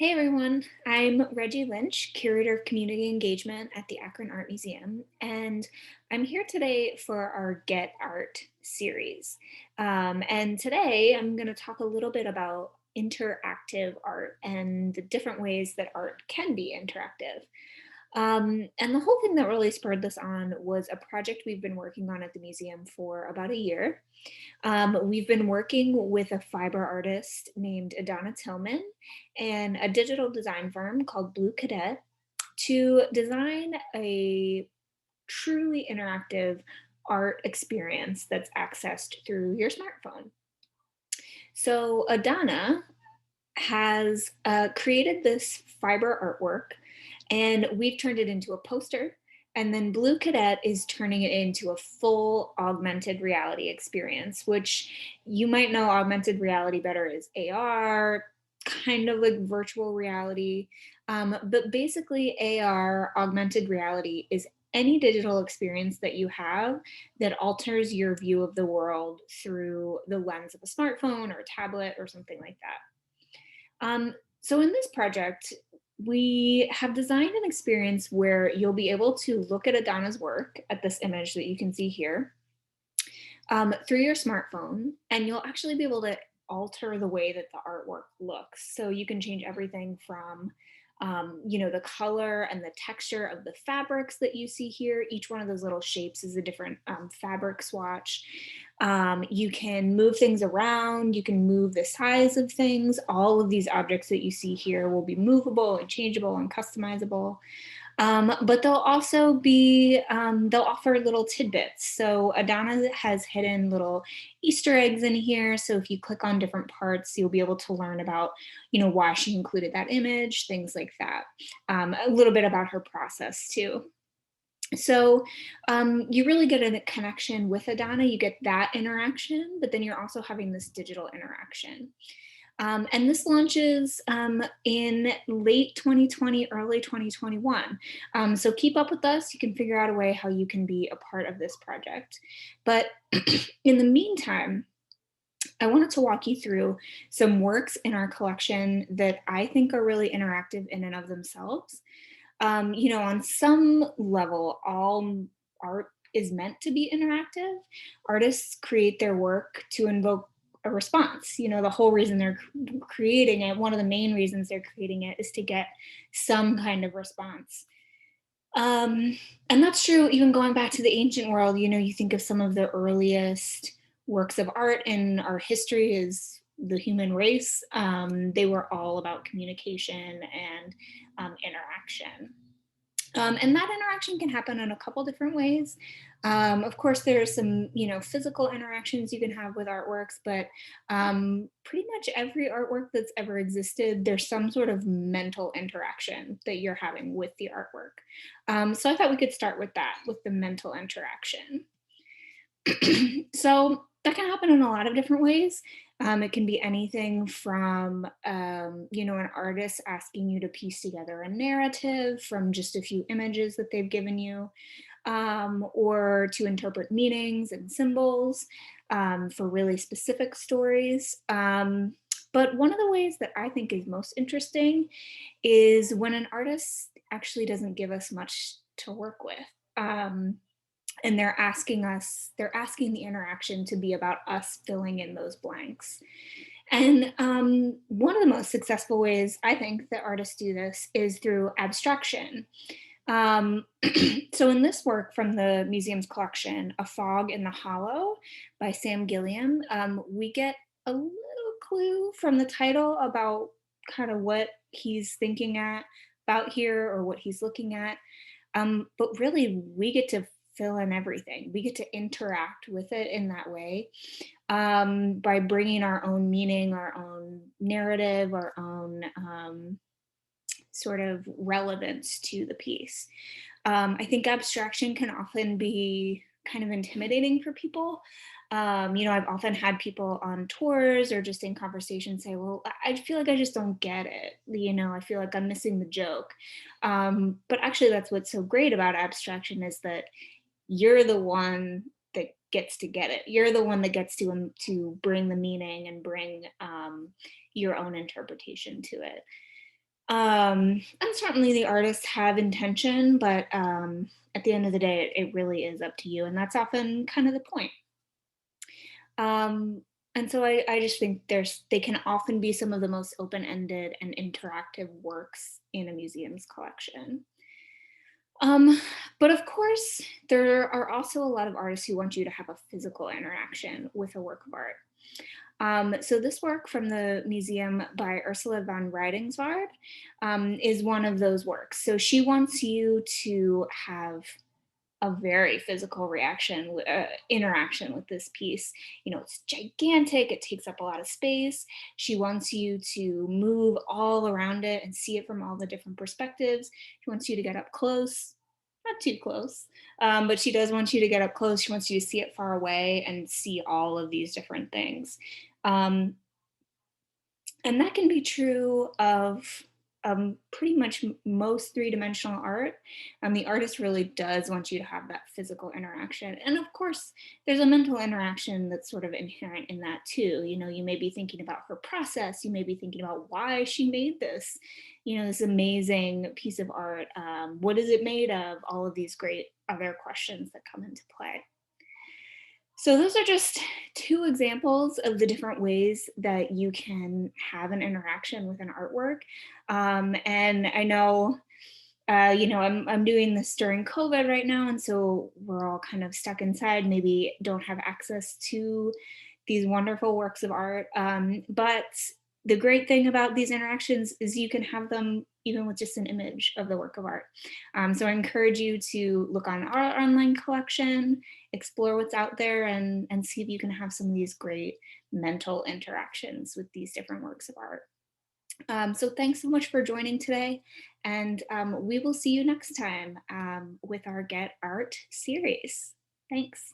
Hey everyone, I'm Reggie Lynch, Curator of Community Engagement at the Akron Art Museum, and I'm here today for our Get Art series. And today I'm going to talk a little bit about interactive art and the different ways that art can be interactive. And the whole thing that really spurred this on was a project we've been working on at the museum for about a year. We've been working with a fiber artist named Adana Tillman and a digital design firm called Blue Cadet to design a truly interactive art experience that's accessed through your smartphone. So Adana has created this fiber artwork and we've turned it into a poster. And then Blue Cadet is turning it into a full augmented reality experience, which you might know augmented reality better as AR, kind of like virtual reality. But basically, AR, augmented reality, is any digital experience that you have that alters your view of the world through the lens of a smartphone or a tablet or something like that. So in this project, we have designed an experience where you'll be able to look at Adana's work at this image that you can see here through your smartphone, and you'll actually be able to alter the way that the artwork looks. So you can change everything from the color and the texture of the fabrics that you see here. Each one of those little shapes is a different fabric swatch. You can move things around. You can move the size of things. All of these objects that you see here will be movable and changeable and customizable. But they'll also be, they'll offer little tidbits. So Adana has hidden little Easter eggs in here. So if you click on different parts, you'll be able to learn about, why she included that image, things like that. A little bit about her process too. So you really get a connection with Adana. You get that interaction, but then you're also having this digital interaction. And this launches in late 2020, early 2021. So keep up with us. You can figure out a way how you can be a part of this project. But in the meantime, I wanted to walk you through some works in our collection that I think are really interactive in and of themselves. On some level, all art is meant to be interactive. Artists create their work to invoke a response. The whole reason they're creating it, one of the main reasons they're creating it, is to get some kind of response. Um, and that's true even going back to the ancient world. You think of some of the earliest works of art in our history as the human race. They were all about communication and interaction. And that interaction can happen in a couple different ways. Of course, there's some, physical interactions you can have with artworks, but pretty much every artwork that's ever existed, there's some sort of mental interaction that you're having with the artwork. So I thought we could start with that, with the mental interaction. So that can happen in a lot of different ways. It can be anything from, an artist asking you to piece together a narrative from just a few images that they've given you, or to interpret meanings and symbols for really specific stories. But one of the ways that I think is most interesting is when an artist actually doesn't give us much to work with. And they're asking the interaction to be about us filling in those blanks. And one of the most successful ways I think that artists do this is through abstraction. Um, so in this work from the museum's collection, A Fog in the Hollow by Sam Gilliam, we get a little clue from the title about kind of what he's thinking about here or what he's looking at. But really, we get to fill in everything. We get to interact with it in that way by bringing our own meaning, our own narrative, our own sort of relevance to the piece. I think abstraction can often be kind of intimidating for people. I've often had people on tours or just in conversation say, well, I feel like I just don't get it. I feel like I'm missing the joke. But actually, that's what's so great about abstraction is that you're the one that gets to get it. You're the one that gets to bring the meaning and bring your own interpretation to it. And certainly the artists have intention, but at the end of the day, it really is up to you. And that's often kind of the point. Um, and so I just think they can often be some of the most open-ended and interactive works in a museum's collection. Um, but of course, there are also a lot of artists who want you to have a physical interaction with a work of art. So this work from the museum by Ursula von Riedingsvard is one of those works. So she wants you to have a very physical interaction with this piece. You know, it's gigantic, it takes up a lot of space. She wants you to move all around it and see it from all the different perspectives. She wants you to get up close, not too close, but she does want you to get up close. She wants you to see it far away and see all of these different things. Um, and that can be true of pretty much most three-dimensional art. The artist really does want you to have that physical interaction. And of course, there's a mental interaction that's sort of inherent in that too. You know, you may be thinking about her process, you may be thinking about why she made this, you know, this amazing piece of art. What is it made of? All of these great other questions that come into play. So those are just two examples of the different ways that you can have an interaction with an artwork. And I know, you know, I'm doing this during COVID right now, and so we're all kind of stuck inside, maybe don't have access to these wonderful works of art. But the great thing about these interactions is you can have them even with just an image of the work of art. So I encourage you to look on our online collection, explore what's out there, and see if you can have some of these great mental interactions with these different works of art. So thanks so much for joining today, and we will see you next time with our Get Art series. Thanks.